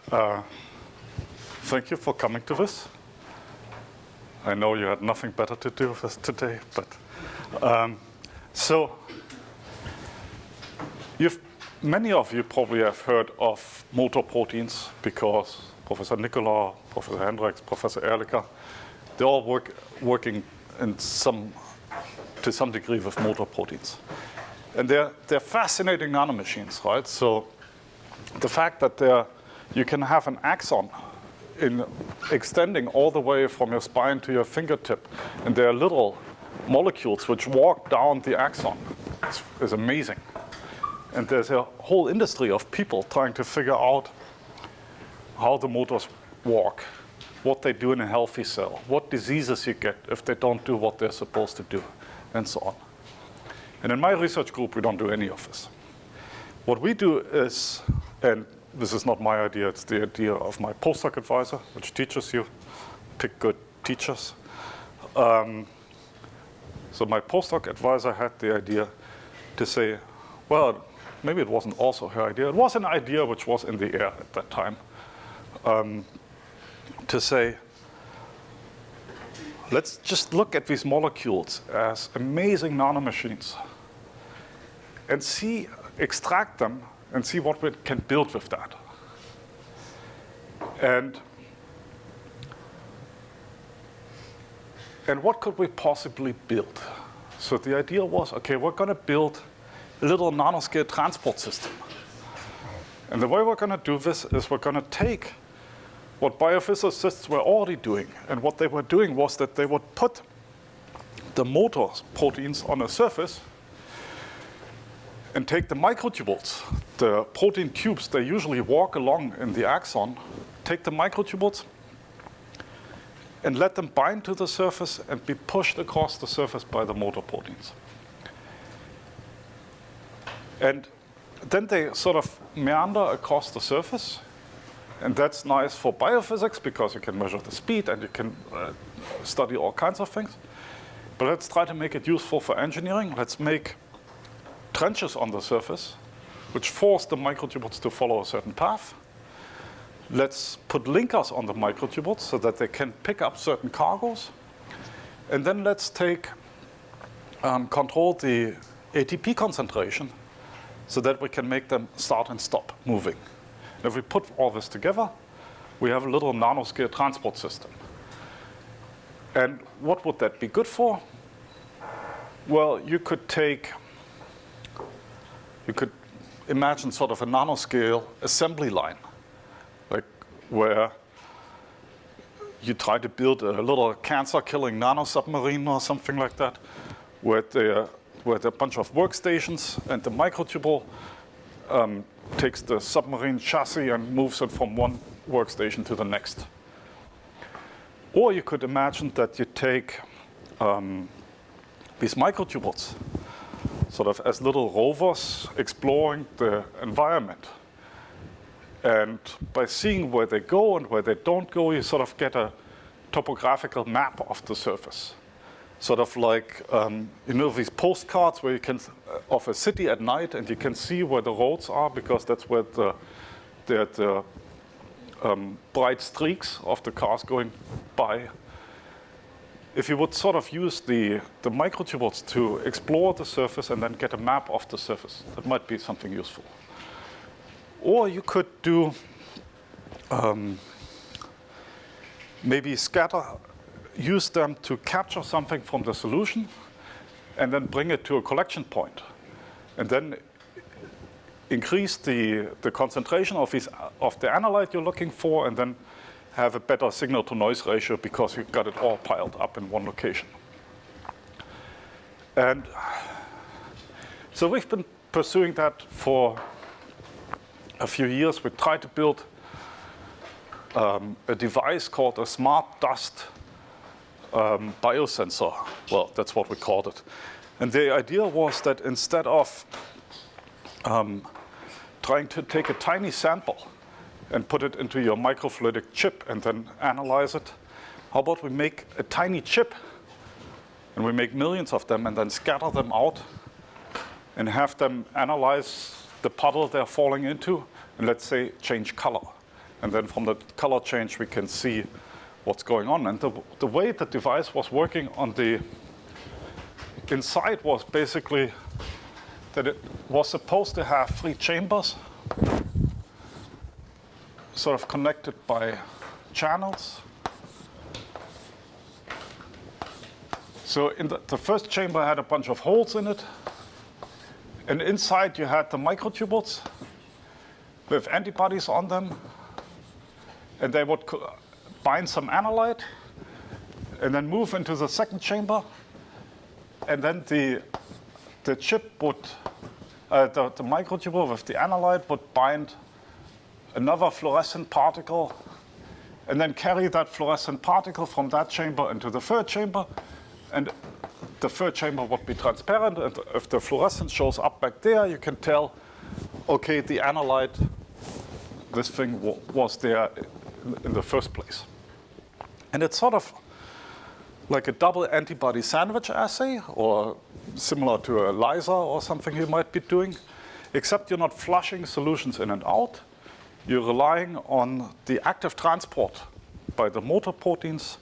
Thank you for coming to this. I know you had nothing better to do with this today, but so many of you probably have heard of motor proteins because Professor Nicola, Professor Hendricks, Professor Ehrlicher, they're all working to some degree with motor proteins. And they're fascinating nanomachines, right? So the fact that you can have an axon extending all the way from your spine to your fingertip, and there are little molecules which walk down the axon is amazing. And there's a whole industry of people trying to figure out how the motors walk, what they do in a healthy cell, what diseases you get if they don't do what they're supposed to do, and so on. And in my research group, we don't do any of this. What we do is, and this is not my idea, it's the idea of my postdoc advisor, which teaches you, pick good teachers. So my postdoc advisor had the idea to say, well, maybe it wasn't also her idea. It was an idea which was in the air at that time, to say, let's just look at these molecules as amazing nanomachines and extract them and see what we can build with that. And what could we possibly build? So the idea was, okay, we're going to build a little nanoscale transport system. And the way we're going to do this is we're going to take what biophysicists were already doing. And what they were doing was that they would put the motor proteins on a surface and take the microtubules, the protein tubes they usually walk along in the axon, take the microtubules and let them bind to the surface and be pushed across the surface by the motor proteins. And then they sort of meander across the surface. And that's nice for biophysics because you can measure the speed and you can study all kinds of things. But let's try to make it useful for engineering. Let's make trenches on the surface which force the microtubules to follow a certain path. Let's put linkers on the microtubules so that they can pick up certain cargoes. And then let's control the ATP concentration so that we can make them start and stop moving. And if we put all this together, we have a little nanoscale transport system. And what would that be good for? Well, you could imagine sort of a nanoscale assembly line, like where you try to build a little cancer-killing nanosubmarine or something like that, where there are a bunch of workstations, and the microtubule takes the submarine chassis and moves it from one workstation to the next. Or you could imagine that you take these microtubules sort of as little rovers exploring the environment. And by seeing where they go and where they don't go, you sort of get a topographical map of the surface. Sort of like, these postcards where you can, of a city at night, and you can see where the roads are because that's where the bright streaks of the cars going by. If you would sort of use the microtubules to explore the surface and then get a map of the surface, that might be something useful. Or you could do maybe use them to capture something from the solution and then bring it to a collection point. And then increase the concentration of the analyte you're looking for, and then have a better signal-to-noise ratio because you've got it all piled up in one location. And so we've been pursuing that for a few years. We tried to build a device called a smart dust biosensor. Well, that's what we called it. And the idea was that instead of trying to take a tiny sample and put it into your microfluidic chip and then analyze it, how about we make a tiny chip and we make millions of them and then scatter them out and have them analyze the puddle they're falling into and, let's say, change color. And then from the color change, we can see what's going on. And the way the device was working on the inside was basically that it was supposed to have 3 chambers, sort of connected by channels. So in the first chamber had a bunch of holes in it. And inside you had the microtubules with antibodies on them. And they would bind some analyte and then move into the second chamber. And then the chip would, the microtubule with the analyte would bind another fluorescent particle and then carry that fluorescent particle from that chamber into the third chamber. And the third chamber would be transparent. And if the fluorescence shows up back there, you can tell, okay, the analyte, this thing was there in the first place. And it's sort of like a double antibody sandwich assay, or similar to a LISA or something you might be doing, except you're not flushing solutions in and out. You're relying on the active transport by the motor proteins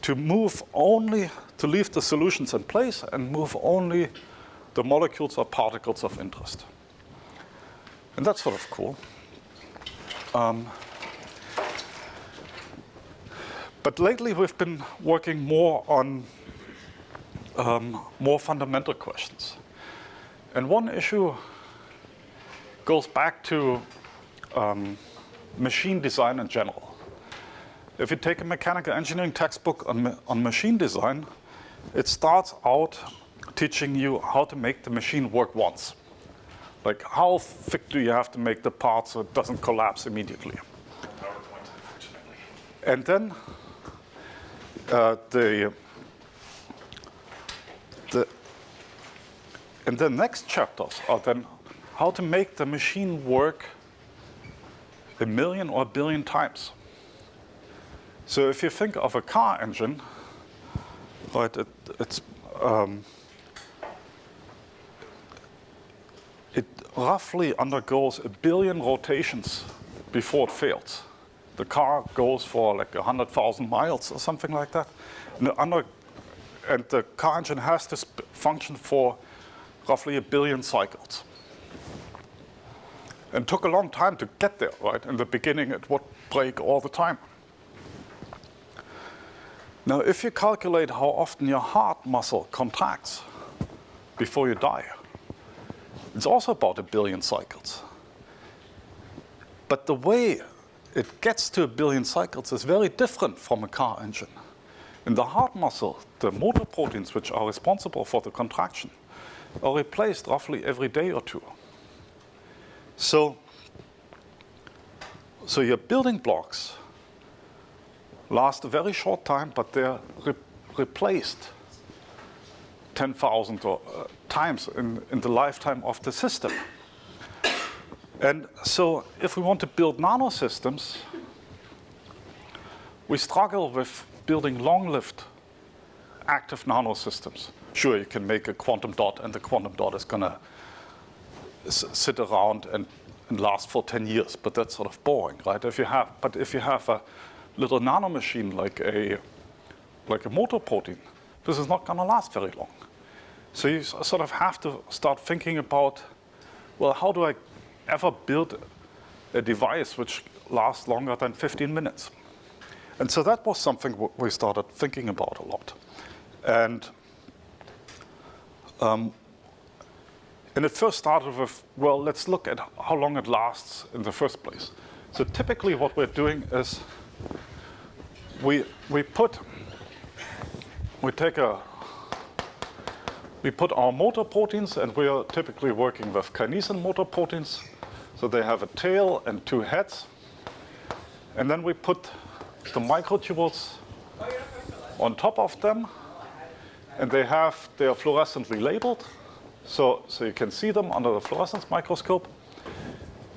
to move only, to leave the solutions in place and move only the molecules or particles of interest. And that's sort of cool. But lately we've been working more on more fundamental questions. And one issue goes back to machine design in general. If you take a mechanical engineering textbook on machine design, it starts out teaching you how to make the machine work once. Like, how thick do you have to make the part so it doesn't collapse immediately? And then and the next chapters are then how to make the machine work 1 million or 1 billion times. So if you think of a car engine, right, it roughly undergoes 1 billion rotations before it fails. The car goes for like 100,000 miles or something like that. And the car engine has to function for roughly 1 billion cycles. And it took a long time to get there, right? In the beginning, it would break all the time. Now, if you calculate how often your heart muscle contracts before you die, it's also about 1 billion cycles. But the way it gets to 1 billion cycles is very different from a car engine. In the heart muscle, the motor proteins which are responsible for the contraction are replaced roughly every day or 2. So your building blocks last a very short time, but they're replaced 10,000 times in the lifetime of the system. And so if we want to build nanosystems, we struggle with building long-lived active nanosystems. Sure, you can make a quantum dot, and the quantum dot is going to sit around and last for 10 years, but that's sort of boring, right? If you have a little nanomachine like a motor protein, this is not going to last very long. So you sort of have to start thinking about, well, how do I ever build a device which lasts longer than 15 minutes? And so that was something we started thinking about a lot. And it first started with, well, let's look at how long it lasts in the first place. So typically what we're doing is we put our motor proteins, and we are typically working with kinesin motor proteins. So they have a tail and 2 heads. And then we put the microtubules on top of them, and they are fluorescently labeled. So you can see them under the fluorescence microscope.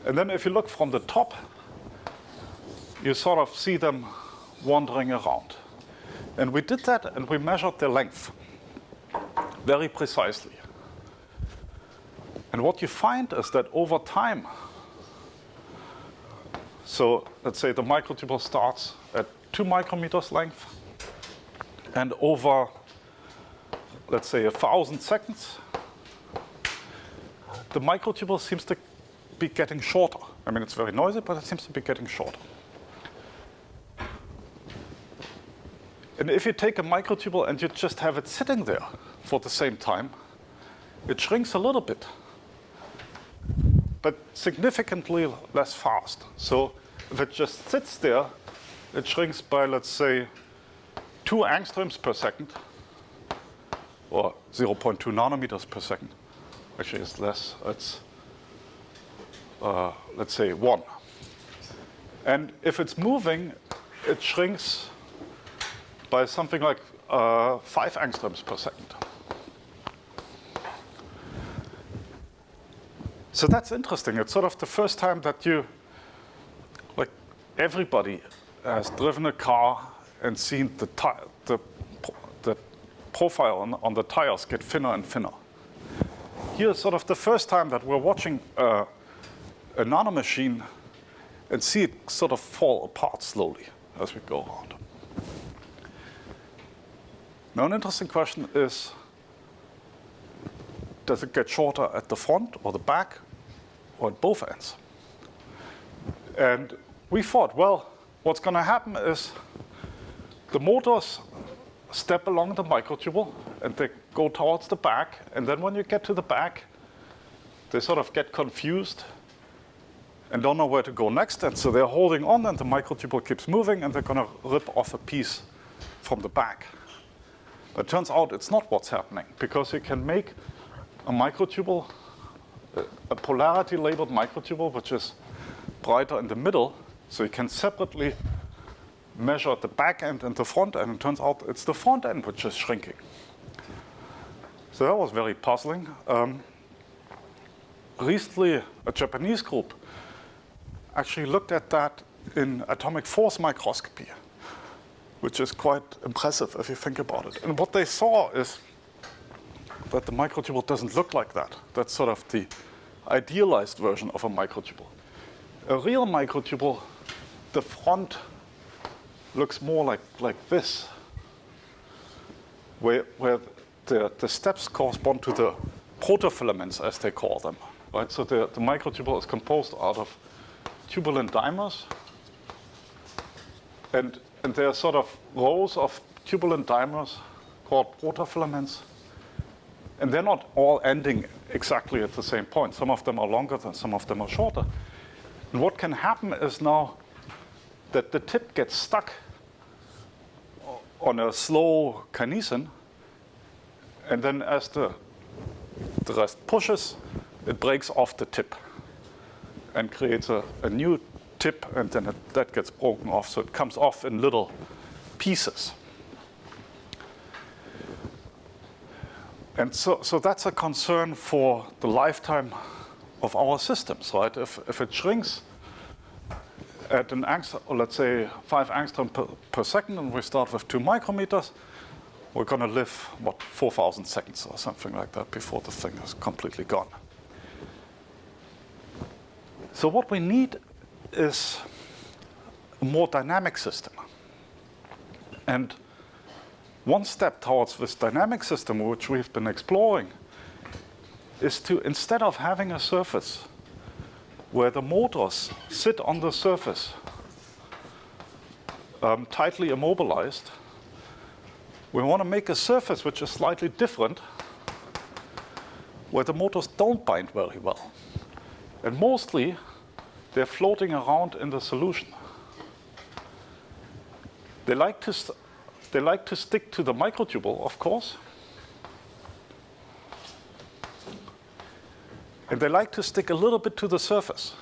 And then if you look from the top, you sort of see them wandering around. And we did that, and we measured their length very precisely. And what you find is that over time, So let's say the microtubule starts at 2 micrometers length, and over, let's say, 1,000 seconds, the microtubule seems to be getting shorter. I mean, it's very noisy, but it seems to be getting shorter. And if you take a microtubule and you just have it sitting there for the same time, it shrinks a little bit, but significantly less fast. So if it just sits there, it shrinks by, let's say, 2 angstroms per second, or 0.2 nanometers per second. Actually, it's less. It's, let's say, 1. And if it's moving, it shrinks by something like 5 angstroms per second. So that's interesting. It's sort of the first time that like everybody has driven a car and seen the profile on the tires get thinner and thinner. Here's sort of the first time that we're watching a nanomachine and see it sort of fall apart slowly as we go around. Now, an interesting question is, does it get shorter at the front or the back or at both ends? And we thought, well, what's going to happen is the motors step along the microtubule and they go towards the back. And then when you get to the back, they sort of get confused and don't know where to go next. And so they're holding on and the microtubule keeps moving and they're going to rip off a piece from the back. But it turns out it's not what's happening, because you can make a microtubule, a polarity-labeled microtubule, which is brighter in the middle, so you can separately measure the back end and the front end, and it turns out it's the front end which is shrinking. So that was very puzzling. Recently, a Japanese group actually looked at that in atomic force microscopy, which is quite impressive if you think about it. And what they saw is that the microtubule doesn't look like that. That's sort of the idealized version of a microtubule. A real microtubule, the front looks more like this, where the steps correspond to the protofilaments, as they call them. Right? So the microtubule is composed out of tubulin dimers, and there are sort of rows of tubulin dimers called protofilaments. And they're not all ending exactly at the same point. Some of them are longer and some of them are shorter. And what can happen is now that the tip gets stuck on a slow kinesin, and then as the rest pushes, it breaks off the tip and creates a new tip, and then that gets broken off. So it comes off in little pieces. And so that's a concern for the lifetime of our systems, right? If it shrinks at an angstrom, or let's say 5 angstrom per second, and we start with 2 micrometers, we're going to live, 4,000 seconds or something like that before the thing is completely gone. So what we need is a more dynamic system. And one step towards this dynamic system, which we've been exploring, is to, instead of having a surface where the motors sit on the surface, tightly immobilized, we want to make a surface which is slightly different, where the motors don't bind very well. And mostly, they're floating around in the solution. They like to stick to the microtubule, of course. And they like to stick a little bit to the surface.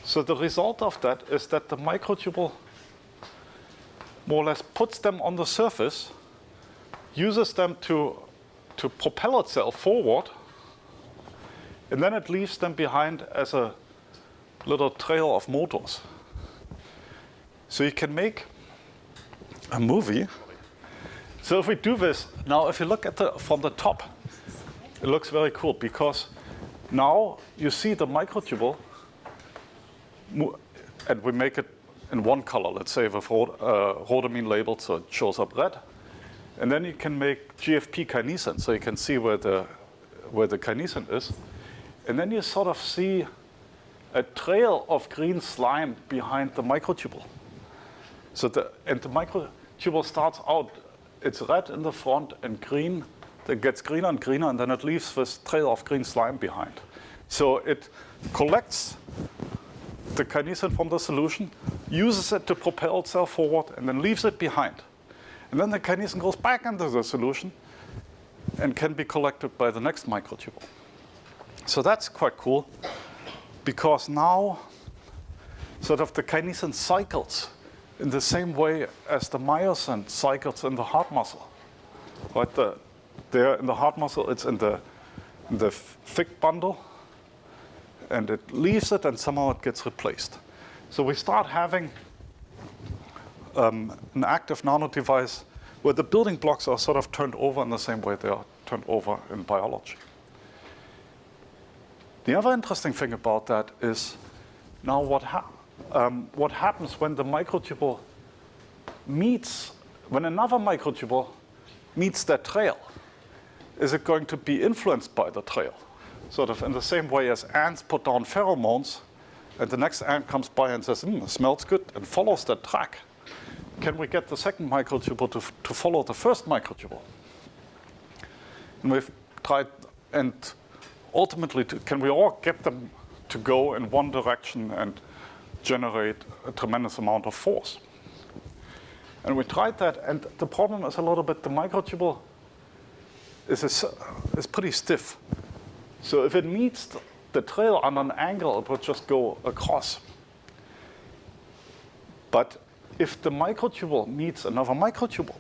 So the result of that is that the microtubule more or less puts them on the surface, uses them to propel itself forward, and then it leaves them behind as a little trail of motors. So you can make a movie. So if we do this, now if you look at from the top, it looks very cool, because now you see the microtubule and we make it in one color, let's say with rhodamine labeled so it shows up red. And then you can make GFP kinesin, so you can see where the kinesin is. And then you sort of see a trail of green slime behind the microtubule. So the microtubule starts out, it's red in the front and green. It gets greener and greener, and then it leaves this trail of green slime behind. So it collects the kinesin from the solution, uses it to propel itself forward, and then leaves it behind. And then the kinesin goes back into the solution and can be collected by the next microtubule. So that's quite cool, because now sort of the kinesin cycles in the same way as the myosin cycles in the heart muscle. Right? There in the heart muscle, it's in the thick bundle, and it leaves it, and somehow it gets replaced. So we start having an active nano device where the building blocks are sort of turned over in the same way they are turned over in biology. The other interesting thing about that is now what happens when the microtubule meets, when another microtubule meets that trail? Is it going to be influenced by the trail? Sort of in the same way as ants put down pheromones, and the next ant comes by and says, it smells good, and follows that track. Can we get the second microtubule to follow the first microtubule? And we've tried, and ultimately, can we all get them to go in one direction and generate a tremendous amount of force? And we tried that, and the problem is a little bit the microtubule is pretty stiff. So if it meets the trail on an angle, it would just go across. But if the microtubule meets another microtubule,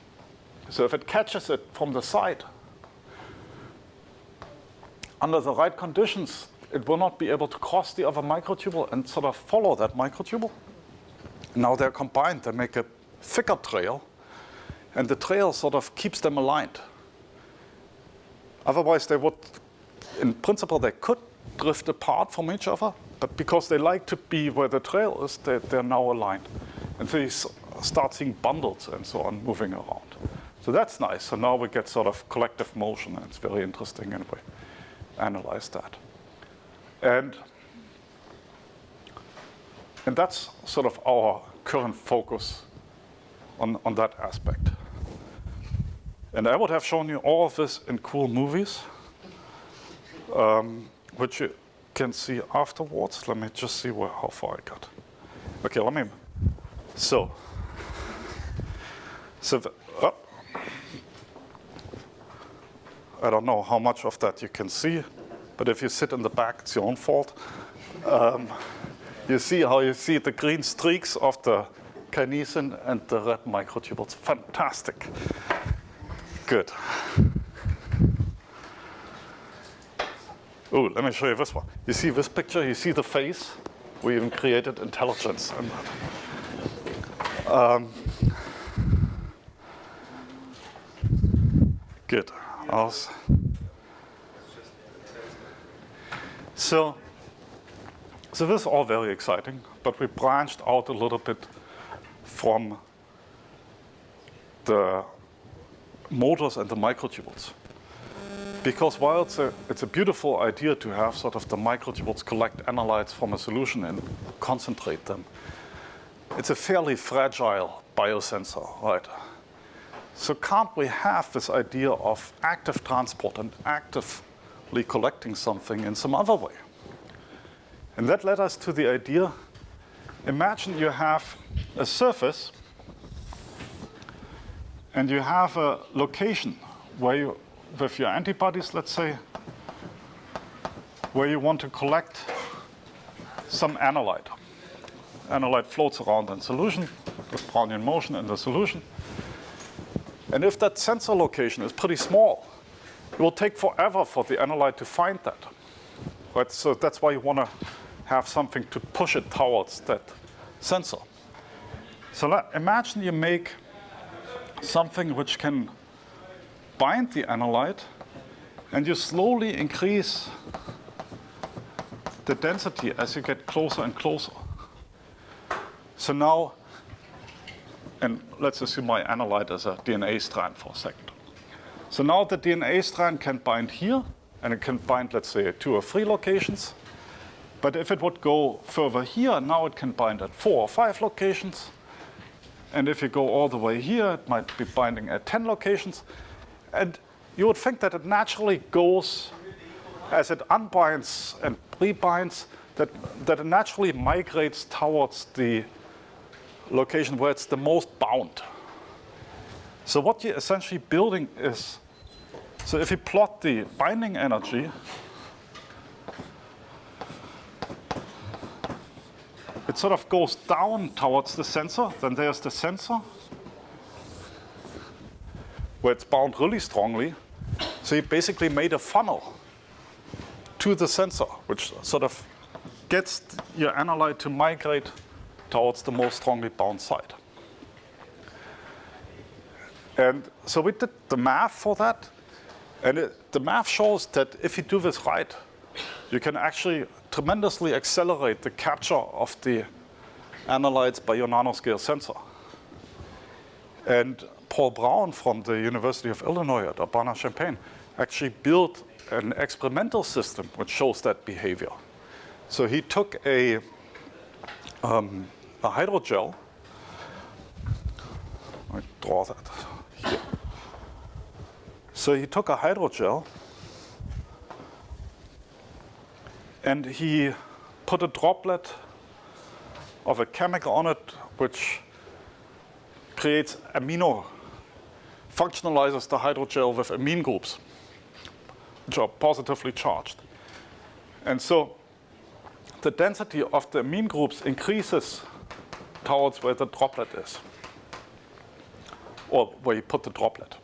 so if it catches it from the side, under the right conditions, it will not be able to cross the other microtubule and sort of follow that microtubule. Now they're combined, they make a thicker trail, and the trail sort of keeps them aligned. Otherwise, they would, in principle, they could drift apart from each other, but because they like to be where the trail is, they're now aligned. And so you start seeing bundles and so on moving around. So that's nice. So now we get sort of collective motion, and it's very interesting, and we analyze that. And that's sort of our current focus on that aspect. And I would have shown you all of this in cool movies, which you can see afterwards. Let me just see how far I got. Okay, I don't know how much of that you can see, but if you sit in the back, it's your own fault. You see how you see the green streaks of the kinesin and the red microtubules. Fantastic. Good. Oh, let me show you this one. You see this picture? You see the face? We even created intelligence. Good. So this is all very exciting, but we branched out a little bit from the motors and the microtubules. Because while it's a beautiful idea to have sort of the microtubules collect analytes from a solution and concentrate them, it's a fairly fragile biosensor, right? So can't we have this idea of active transport and actively collecting something in some other way? And that led us to the idea, imagine you have a surface and you have a location where you, with your antibodies, let's say, where you want to collect some analyte. Analyte floats around in solution, there's Brownian motion in the solution. And if that sensor location is pretty small, it will take forever for the analyte to find that. Right? So that's why you want to have something to push it towards that sensor. So imagine you make something which can bind the analyte, and you slowly increase the density as you get closer and closer. So now, and let's assume my analyte is a DNA strand for a second. So now the DNA strand can bind here, and it can bind, let's say, at 2 or 3 locations. But if it would go further here, now it can bind at 4 or 5 locations. And if you go all the way here, it might be binding at 10 locations. And you would think that it naturally goes, as it unbinds and rebinds, that it naturally migrates towards the location where it's the most bound. So what you're essentially building is, so if you plot the binding energy, it sort of goes down towards the sensor. Then there's the sensor, where it's bound really strongly. So you basically made a funnel to the sensor, which sort of gets your analyte to migrate towards the most strongly bound side. And so we did the math for that. And the math shows that if you do this right, you can actually tremendously accelerate the capture of the analytes by your nanoscale sensor. And Paul Brown from the University of Illinois at Urbana-Champaign actually built an experimental system which shows that behavior. So he took a hydrogel. Let me draw that here. So he took a hydrogel and he put a droplet of a chemical on it which creates functionalizes the hydrogel with amine groups, which are positively charged. And so the density of the amine groups increases towards where the droplet is, or where you put the droplet.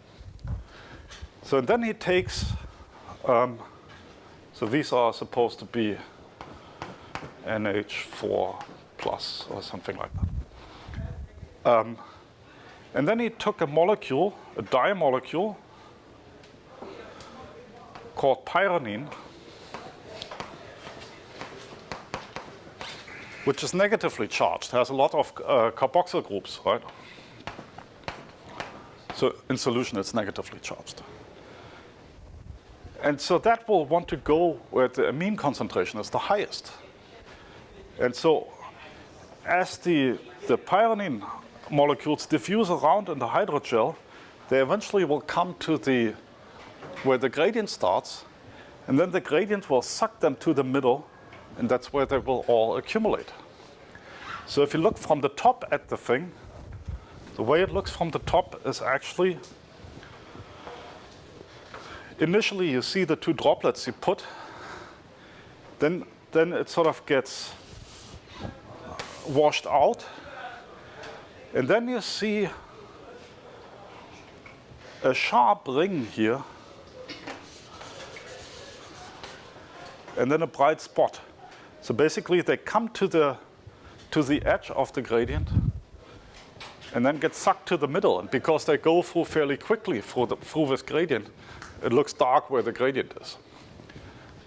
So then he takes, so these are supposed to be NH4 plus or something like that. And then he took a molecule, a dye molecule, called pyranine, which is negatively charged, has a lot of carboxyl groups, right? So in solution, it's negatively charged. And so that will want to go where the amine concentration is the highest. And so as the pyranine molecules diffuse around in the hydrogel, they eventually will come to where the gradient starts, and then the gradient will suck them to the middle, and that's where they will all accumulate. So if you look from the top at the thing, the way it looks from the top is actually, initially you see the 2 droplets you put, then it sort of gets washed out, and then you see a sharp ring here, and then a bright spot. So basically they come to the edge of the gradient and then get sucked to the middle. And because they go through fairly quickly through this gradient, it looks dark where the gradient is.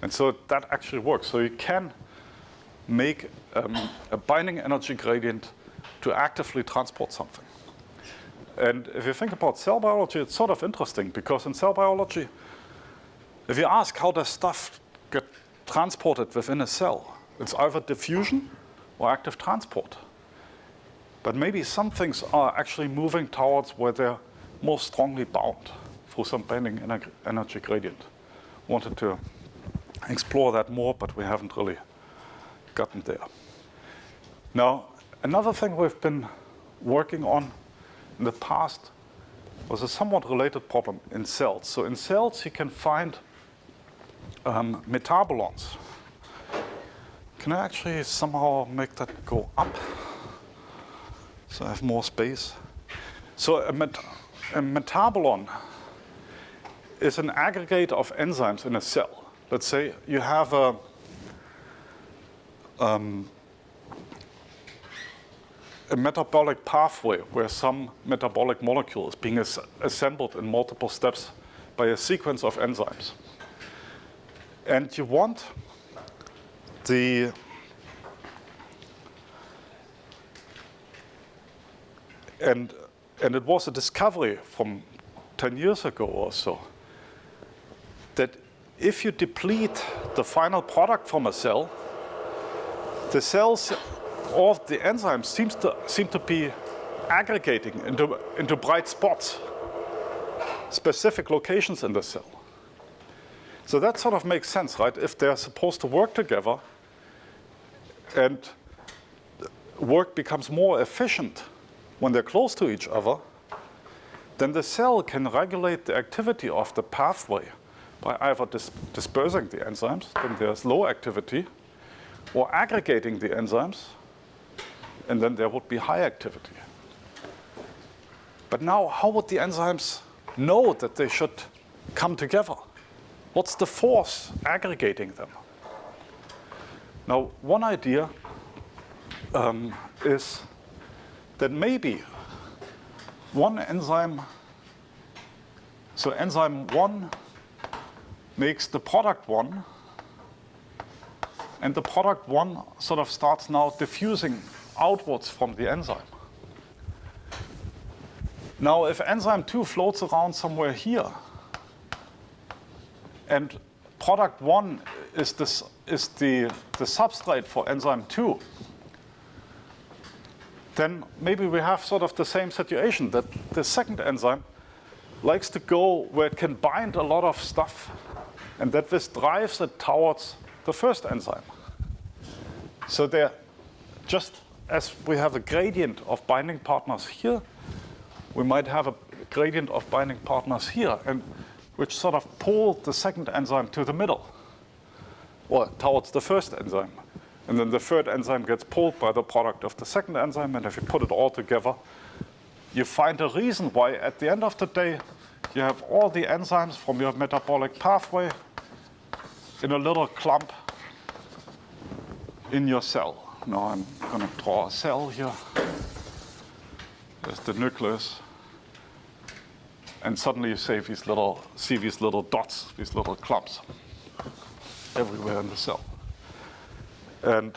And so that actually works. So you can make a binding energy gradient to actively transport something. And if you think about cell biology, it's sort of interesting, because in cell biology, if you ask how does stuff get transported within a cell, it's either diffusion or active transport. But maybe some things are actually moving towards where they're most strongly bound through some binding energy gradient. Wanted to explore that more, but we haven't really gotten there. Now, another thing we've been working on in the past was a somewhat related problem in cells. So in cells, you can find metabolons. Can I actually somehow make that go up so I have more space? So a metabolon is an aggregate of enzymes in a cell. Let's say you have a metabolic pathway where some metabolic molecule is being assembled in multiple steps by a sequence of enzymes. And you want And it was a discovery from 10 years ago or so that if you deplete the final product from a cell, the cells or the enzymes seem to be aggregating into bright spots, specific locations in the cell. So that sort of makes sense, right? If they're supposed to work together and work becomes more efficient when they're close to each other, then the cell can regulate the activity of the pathway by either dispersing the enzymes, then there's low activity, or aggregating the enzymes, and then there would be high activity. But now, how would the enzymes know that they should come together? What's the force aggregating them? Now, one idea is that maybe one enzyme, so enzyme 1 makes the product 1, and the product 1 sort of starts now diffusing outwards from the enzyme. Now, if enzyme 2 floats around somewhere here, and product 1 is the substrate for enzyme 2, then maybe we have sort of the same situation, that the second enzyme likes to go where it can bind a lot of stuff, and that this drives it towards the first enzyme. So there, just as we have a gradient of binding partners here, we might have a gradient of binding partners here, and which sort of pull the second enzyme to the middle, or towards the first enzyme. And then the third enzyme gets pulled by the product of the second enzyme, and if you put it all together, you find a reason why at the end of the day, you have all the enzymes from your metabolic pathway in a little clump in your cell. Now I'm going to draw a cell here. There's the nucleus. And suddenly you see these little dots, these little clumps everywhere in the cell. And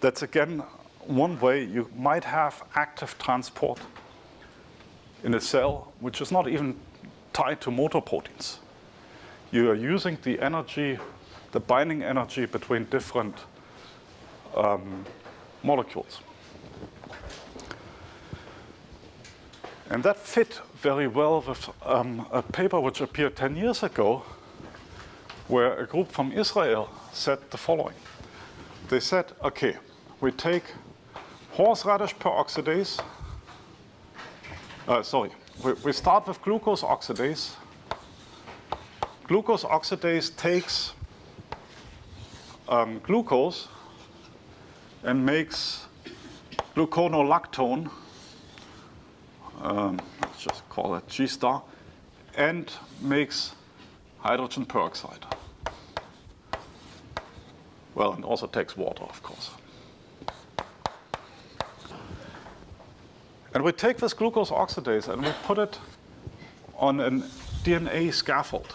that's again one way you might have active transport in a cell, which is not even tied to motor proteins. You are using the energy, the binding energy between different molecules. And that fit very well with a paper which appeared 10 years ago, where a group from Israel said the following. They said, okay, we take horseradish peroxidase. We start with glucose oxidase. Glucose oxidase takes glucose and makes gluconolactone, let's just call it G star, and makes hydrogen peroxide. Well, and also takes water, of course. And we take this glucose oxidase and we put it on a DNA scaffold.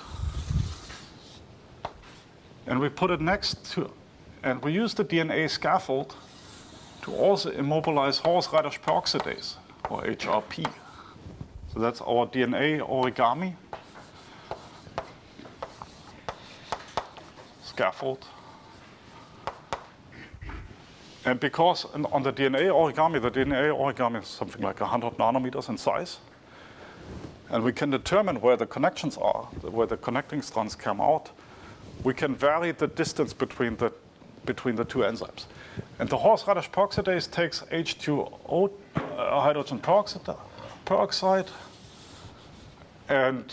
And we put it next to, and we use the DNA scaffold to also immobilize horseradish peroxidase, or HRP. So that's our DNA origami scaffold. And because on the DNA origami is something like 100 nanometers in size. And we can determine where the connections are, where the connecting strands come out. We can vary the distance between the two enzymes. And the horseradish peroxidase takes H2O, hydrogen peroxide, and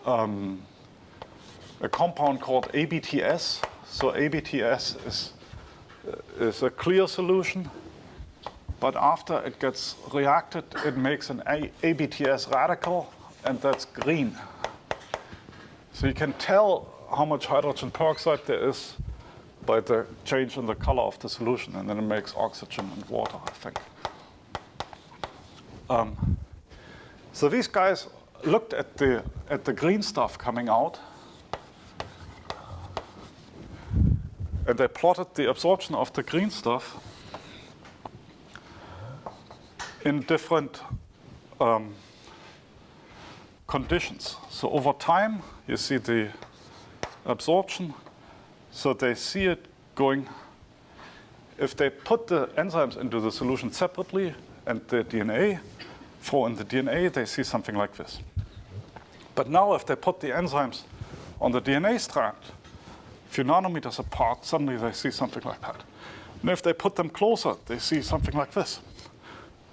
a compound called ABTS. So ABTS is a clear solution, but after it gets reacted, it makes an ABTS radical, and that's green. So you can tell how much hydrogen peroxide there is by the change in the color of the solution, and then it makes oxygen and water, I think. So these guys looked at the green stuff coming out, and they plotted the absorption of the green stuff in different conditions. So over time, you see the absorption. So they see it going. If they put the enzymes into the solution separately and the DNA, throw in the DNA, they see something like this. But now if they put the enzymes on the DNA strand, a few nanometers apart, suddenly they see something like that. And if they put them closer, they see something like this.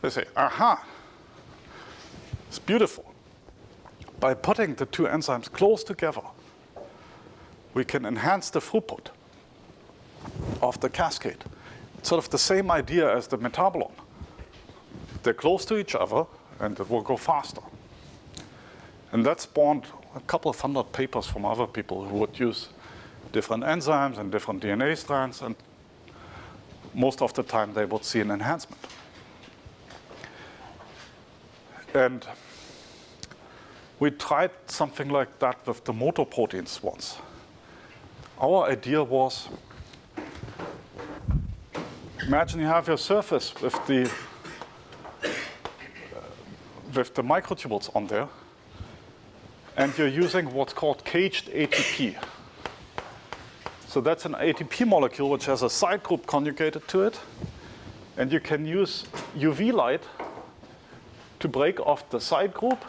They say, aha, it's beautiful. By putting the two enzymes close together, we can enhance the throughput of the cascade. It's sort of the same idea as the metabolome. They're close to each other, and it will go faster. And that spawned a couple of hundred papers from other people who would use different enzymes and different DNA strands, and most of the time they would see an enhancement. And we tried something like that with the motor proteins once. Our idea was, imagine you have your surface with the microtubules on there, and you're using what's called caged ATP. So that's an ATP molecule which has a side group conjugated to it, and you can use UV light to break off the side group,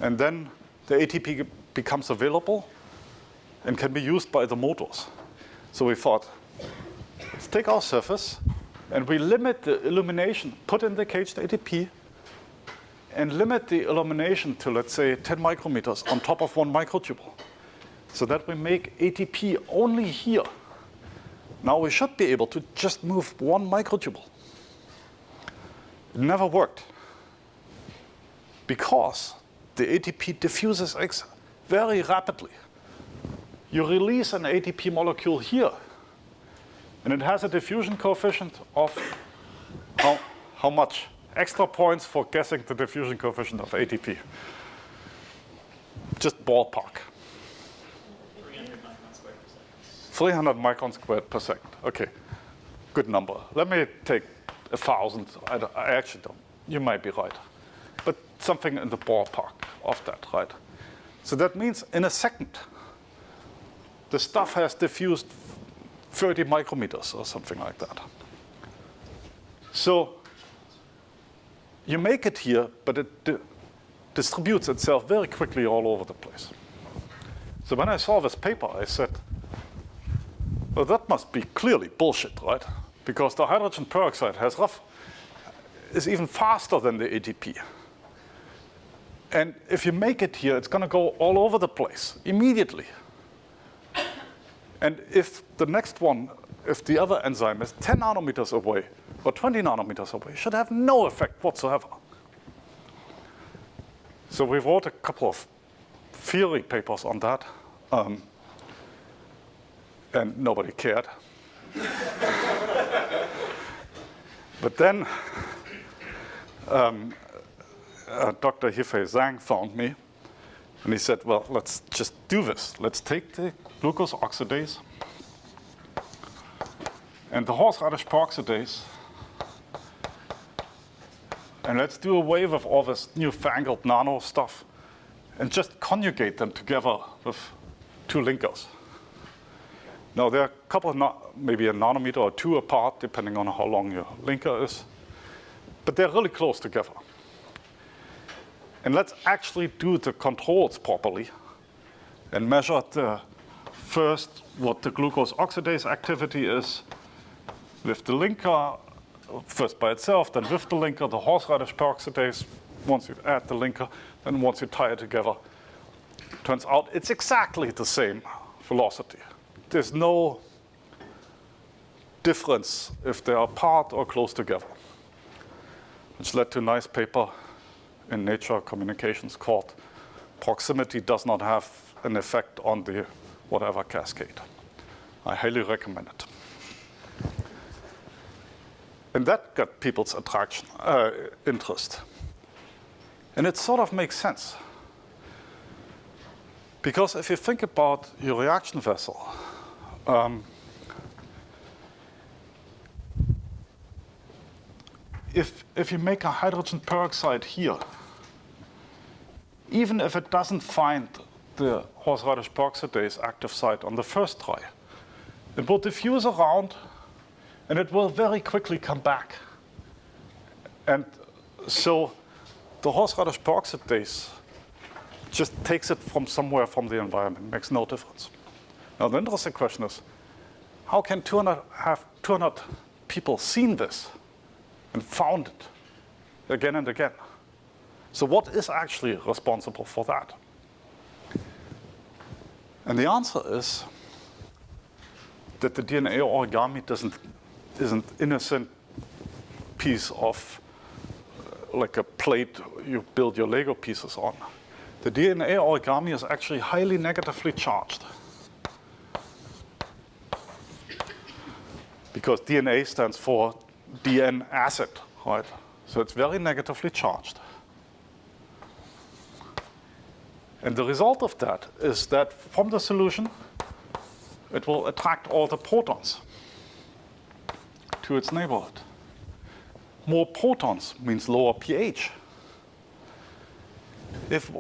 and then the ATP becomes available and can be used by the motors. So we thought, let's take our surface and we limit the illumination, put in the caged ATP, and limit the illumination to, let's say, 10 micrometers on top of one microtubule, so that we make ATP only here. Now we should be able to just move one microtubule. It never worked, because the ATP diffuses very rapidly. You release an ATP molecule here, and it has a diffusion coefficient of how much? Extra points for guessing the diffusion coefficient of ATP. Just ballpark. 300 microns squared per second. Okay, good number. Let me take 1,000. I actually don't. You might be right. But something in the ballpark of that, right? So that means in a second, the stuff has diffused 30 micrometers or something like that. So you make it here, but it distributes itself very quickly all over the place. So when I saw this paper, I said, well, that must be clearly bullshit, right? Because the hydrogen peroxide is even faster than the ATP. And if you make it here, it's going to go all over the place immediately. And if the next one, if the other enzyme is 10 nanometers away or 20 nanometers away, it should have no effect whatsoever. So we wrote a couple of theory papers on that, and nobody cared. But then Dr. Yifei Zhang found me, and he said, well, let's just do this. Let's take the glucose oxidase and the horseradish peroxidase, and let's do away with all this newfangled nano stuff and just conjugate them together with two linkers. Now, they're a couple of, maybe a nanometer or two apart, depending on how long your linker is, but they're really close together. And let's actually do the controls properly and measure first what the glucose oxidase activity is with the linker, first by itself, then with the linker, the horseradish peroxidase, once you add the linker, then once you tie it together. Turns out it's exactly the same velocity. There's no difference if they are apart or close together, which led to a nice paper in Nature Communications called "Proximity Does Not Have an Effect on the Whatever Cascade." I highly recommend it. And that got people's interest. And it sort of makes sense. Because if you think about your reaction vessel, if you make a hydrogen peroxide here, even if it doesn't find the horseradish peroxidase active site on the first try, it will diffuse around and it will very quickly come back. And so the horseradish peroxidase just takes it from somewhere from the environment, makes no difference. Now the interesting question is, how can 200 people seen this and found it again and again? So what is actually responsible for that? And the answer is that the DNA origami is an innocent piece of like a plate you build your Lego pieces on. The DNA origami is actually highly negatively charged. Because DNA stands for DN acid, right? So it's very negatively charged. And the result of that is that from the solution, it will attract all the protons to its neighborhood. More protons means lower pH. If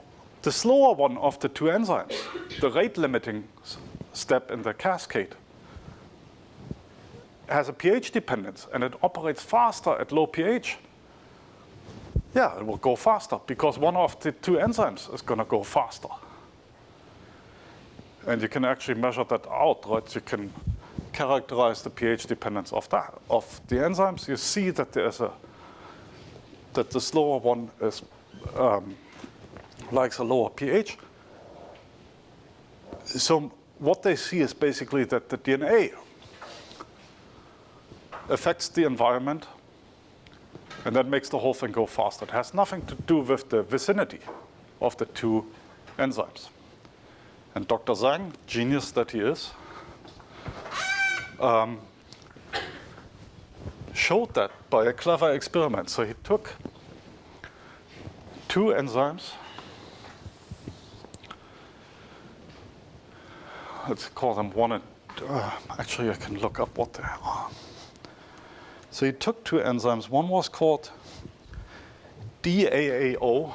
the slower one of the two enzymes, the rate-limiting step in the cascade, has a pH dependence and it operates faster at low pH, yeah, it will go faster because one of the two enzymes is going to go faster. And you can actually measure that out, right? You can characterize the pH dependence of the enzymes. You see that that the slower one is likes a lower pH. So what they see is basically that the DNA affects the environment, and that makes the whole thing go faster. It has nothing to do with the vicinity of the two enzymes. And Dr. Zhang, genius that he is, showed that by a clever experiment. So he took two enzymes, let's call them one and actually I can look up what they are. So he took two enzymes. One was called DAAO,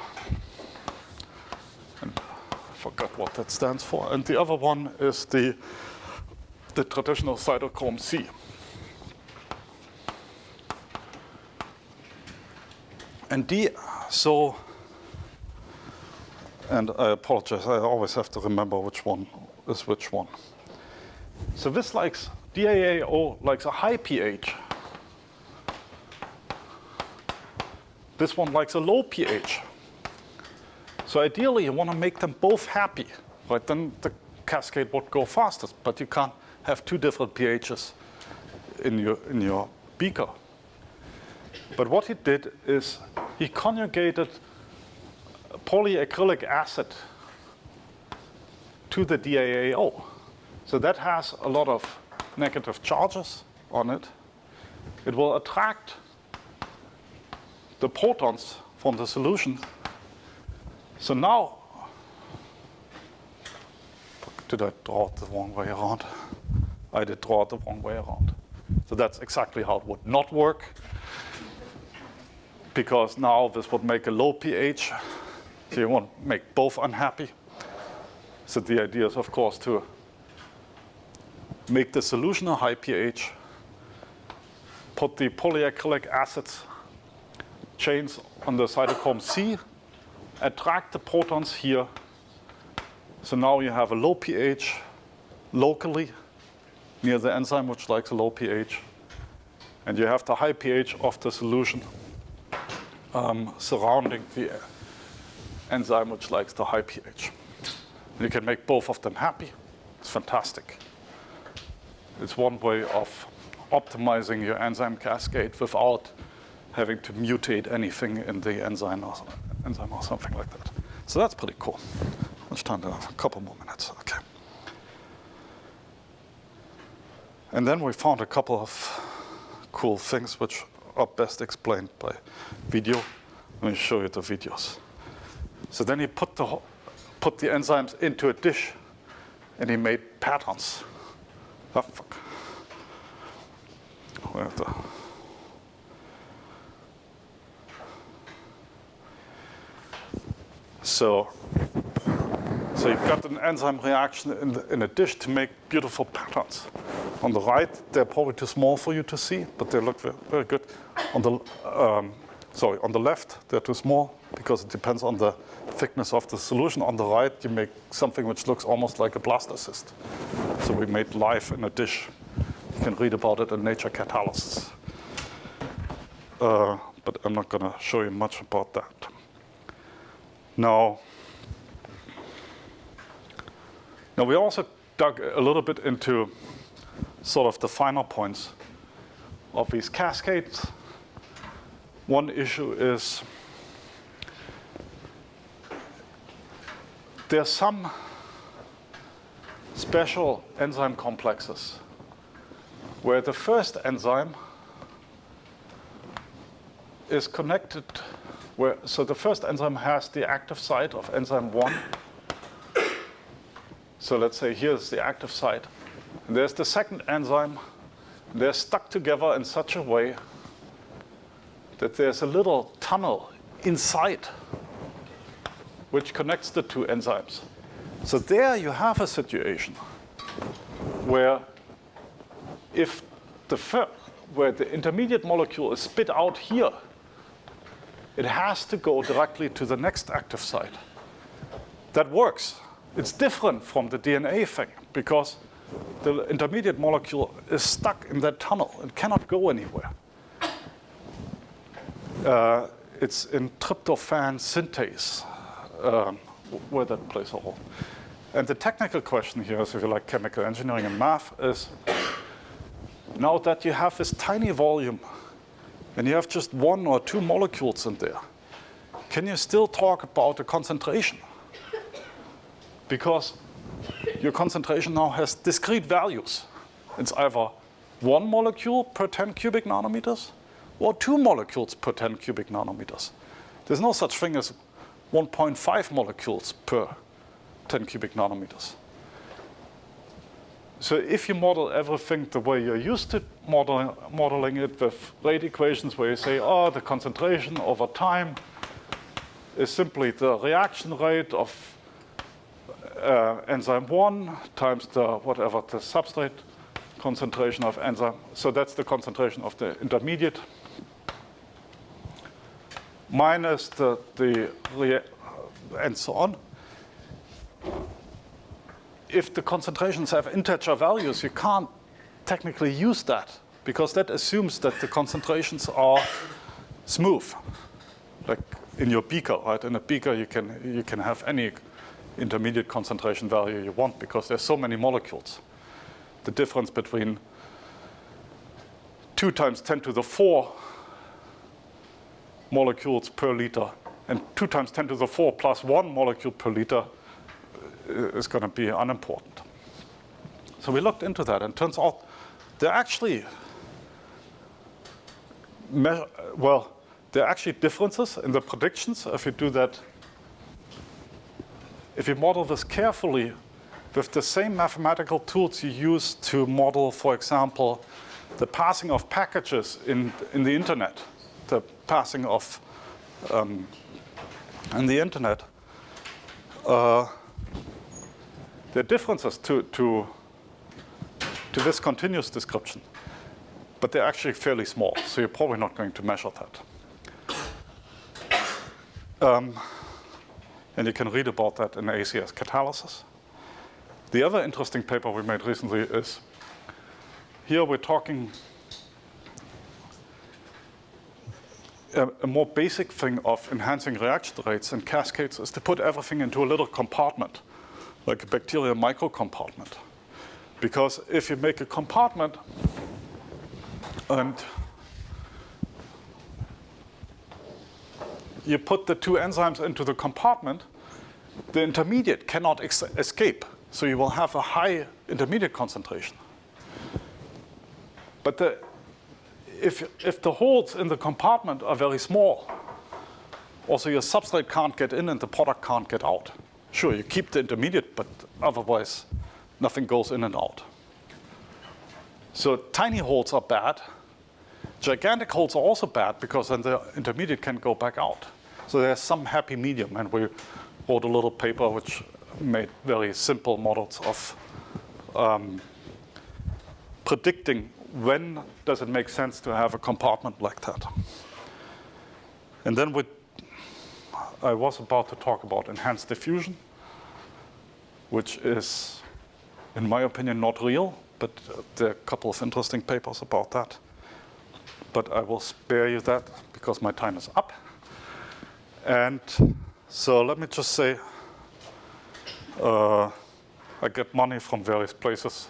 and I forgot what that stands for. And the other one is the traditional cytochrome C. And and I apologize, I always have to remember which one is which one. So this likes, DAAO likes a high pH. This one likes a low pH. So ideally, you want to make them both happy, right? Then the cascade would go fastest, but you can't have two different pHs in your beaker. But what he did is he conjugated polyacrylic acid to the DAAO. So that has a lot of negative charges on it. It will attract the protons from the solution. So now, did I draw it the wrong way around? I did draw it the wrong way around. So that's exactly how it would not work, because now this would make a low pH. So you want to make both unhappy. So the idea is, of course, to make the solution a high pH, put the polyacrylic acids chains on the cytochrome C, attract the protons here. So now you have a low pH locally near the enzyme, which likes a low pH. And you have the high pH of the solution surrounding the enzyme, which likes the high pH. And you can make both of them happy. It's fantastic. It's one way of optimizing your enzyme cascade without having to mutate anything in the enzyme or something like that. So that's pretty cool. Let's time to have a couple more minutes. Okay. And then we found a couple of cool things which are best explained by video. Let me show you the videos. So then he put the enzymes into a dish, and he made patterns. Oh, fuck. So you've got an enzyme reaction in a dish to make beautiful patterns. On the right, they're probably too small for you to see, but they look very, very good. On the left, they're too small because it depends on the thickness of the solution. On the right, you make something which looks almost like a blastocyst. So we made life in a dish. You can read about it in Nature Catalysis. But I'm not going to show you much about that. Now we also dug a little bit into sort of the finer points of these cascades. One issue is there are some special enzyme complexes where the first enzyme is connected, so the first enzyme has the active site of enzyme 1. So let's say here's the active site. And there's the second enzyme. They're stuck together in such a way that there's a little tunnel inside which connects the two enzymes. So there you have a situation where where the intermediate molecule is spit out here, it has to go directly to the next active site. That works. It's different from the DNA thing because the intermediate molecule is stuck in that tunnel and cannot go anywhere. It's in tryptophan synthase where that plays a role. And the technical question here is, if you like chemical engineering and math, is now that you have this tiny volume and you have just 1 or 2 molecules in there, can you still talk about the concentration? Because your concentration now has discrete values. It's either 1 molecule per 10 cubic nanometers or 2 molecules per 10 cubic nanometers. There's no such thing as 1.5 molecules per 10 cubic nanometers. So if you model everything the way you're used to modeling it with rate equations where you say, oh, the concentration over time is simply the reaction rate of enzyme 1 times the substrate concentration of enzyme. So that's the concentration of the intermediate minus and so on. If the concentrations have integer values, you can't technically use that because that assumes that the concentrations are smooth, like in your beaker, right? In a beaker, you can have any intermediate concentration value you want because there's so many molecules. The difference between 2 times 10 to the 4 molecules per liter and 2 times 10 to the 4 plus 1 molecule per liter is going to be unimportant. So we looked into that, and it turns out there are actually differences in the predictions if you do that. If you model this carefully with the same mathematical tools you use to model, for example, the passing of packages in the internet, the passing of in the internet, there are differences to this continuous description, but they're actually fairly small, so you're probably not going to measure that. And you can read about that in ACS catalysis. The other interesting paper we made recently is, here we're talking a more basic thing of enhancing reaction rates and cascades is to put everything into a little compartment, like a bacterial microcompartment. Because if you make a compartment and you put the 2 enzymes into the compartment, the intermediate cannot escape. So you will have a high intermediate concentration. But if the holes in the compartment are very small, also your substrate can't get in and the product can't get out. Sure, you keep the intermediate, but otherwise nothing goes in and out. So tiny holes are bad. Gigantic holes are also bad because then the intermediate can go back out. So there's some happy medium, and we wrote a little paper which made very simple models of predicting when does it make sense to have a compartment like that. And then I was about to talk about enhanced diffusion, which is, in my opinion, not real, but there are a couple of interesting papers about that. But I will spare you that because my time is up. And so let me just say, I get money from various places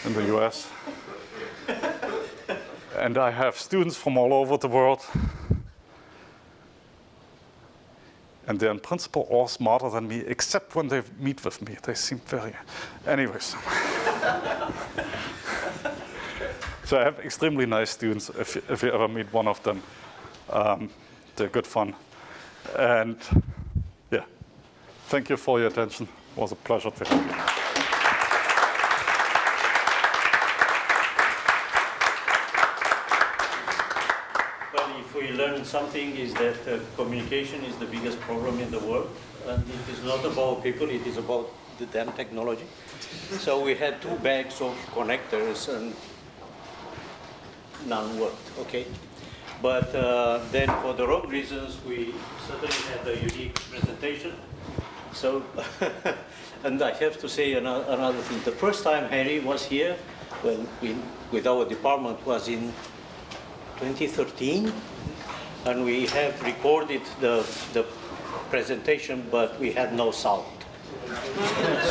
in the US. And I have students from all over the world. And they're in principle all smarter than me, except when they meet with me. They seem very, anyways. So I have extremely nice students. If you ever meet one of them, they're good fun. And yeah, thank you for your attention. It was a pleasure to have you. If we learn something, is that communication is the biggest problem in the world, and it is not about people, it is about the damn technology. So we had 2 bags of connectors and none worked, okay? But then for the wrong reasons, we certainly had a unique presentation. So, and I have to say another thing. The first time Harry was here, well, with our department was in 2013, and we have recorded the presentation, but we had no sound.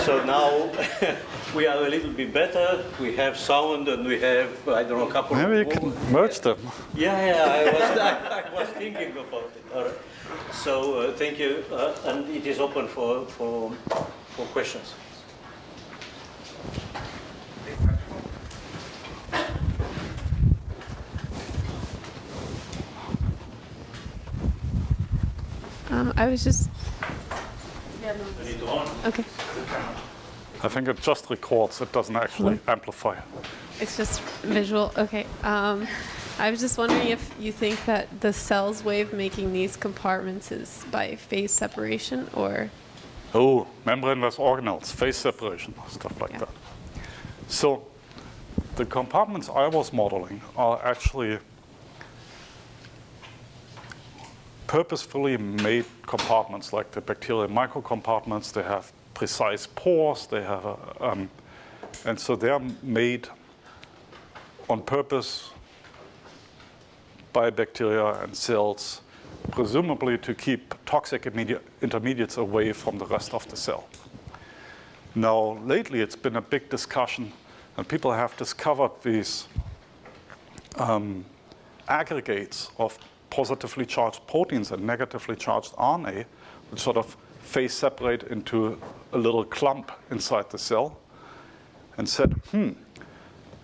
So now we are a little bit better. We have sound, and we have, I don't know, a couple Maybe of... you can merge them. Yeah, I was thinking about it. All right. So thank you, and it is open for questions. I was just. Okay. I think it just records. It doesn't actually amplify. It's just visual. Okay. I was just wondering if you think that the cell's way of making these compartments is by phase separation or. Oh, membraneless organelles, phase separation, stuff like that. So the compartments I was modeling are actually purposefully made compartments, like the bacterial microcompartments. They have precise pores. They have, and so they are made on purpose by bacteria and cells, presumably to keep toxic intermediates away from the rest of the cell. Now, lately, it's been a big discussion, and people have discovered these aggregates of positively charged proteins and negatively charged RNA, which sort of phase separate into a little clump inside the cell, and said,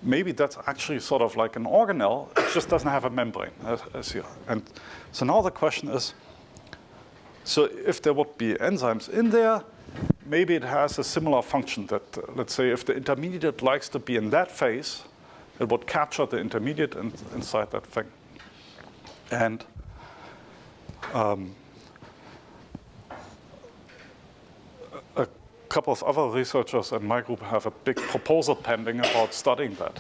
maybe that's actually sort of like an organelle. It just doesn't have a membrane, as here. And so now the question is, so if there would be enzymes in there, maybe it has a similar function that, let's say, if the intermediate likes to be in that phase, it would capture the intermediate inside that thing. And a couple of other researchers in my group have a big proposal pending about studying that.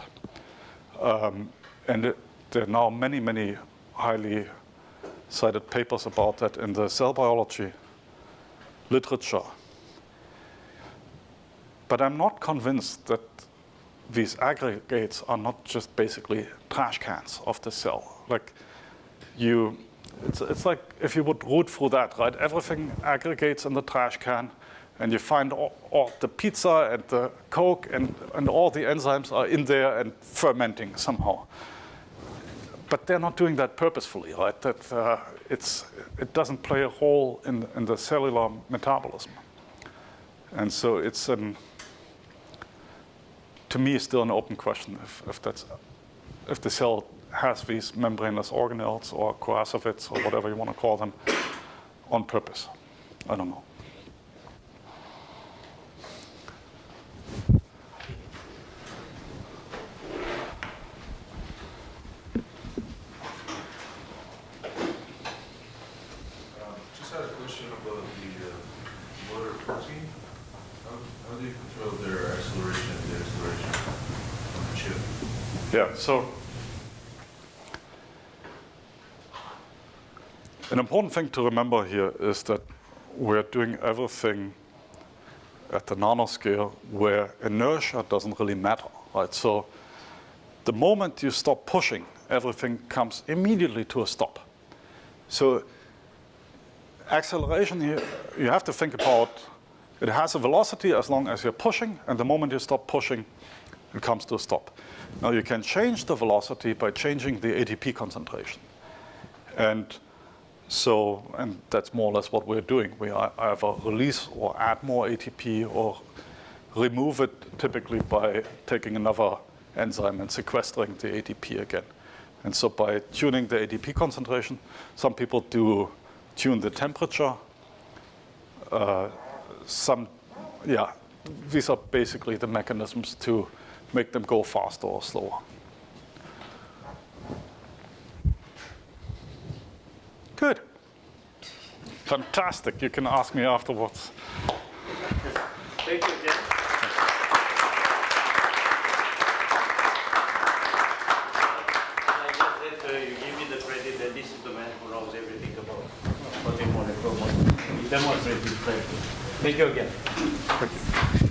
And there are now many, many highly cited papers about that in the cell biology literature. But I'm not convinced that these aggregates are not just basically trash cans of the cell. Like it's like if you would root through that, right? Everything aggregates in the trash can, and you find all the pizza and the Coke and all the enzymes are in there and fermenting somehow. But they're not doing that purposefully, right? That it doesn't play a role in the cellular metabolism. And so it's to me still an open question if the cell has these membraneless organelles or coacervates or whatever you want to call them on purpose. I don't know. Just had a question about Yeah, so an important thing to remember here is that we're doing everything at the nanoscale where inertia doesn't really matter, right? So the moment you stop pushing, everything comes immediately to a stop. So acceleration here, you have to think about, it has a velocity as long as you're pushing, and the moment you stop pushing, it comes to a stop. Now you can change the velocity by changing the ATP concentration. And that's more or less what we're doing. We either release or add more ATP or remove it, typically by taking another enzyme and sequestering the ATP again. And so by tuning the ATP concentration, some people do tune the temperature. These are basically the mechanisms to make them go faster or slower. Good. Fantastic. You can ask me afterwards. Thank you again. I guess that you give me the credit that this is the man who knows everything about what they want to promote. He demonstrated it. Thank you again. Thank you.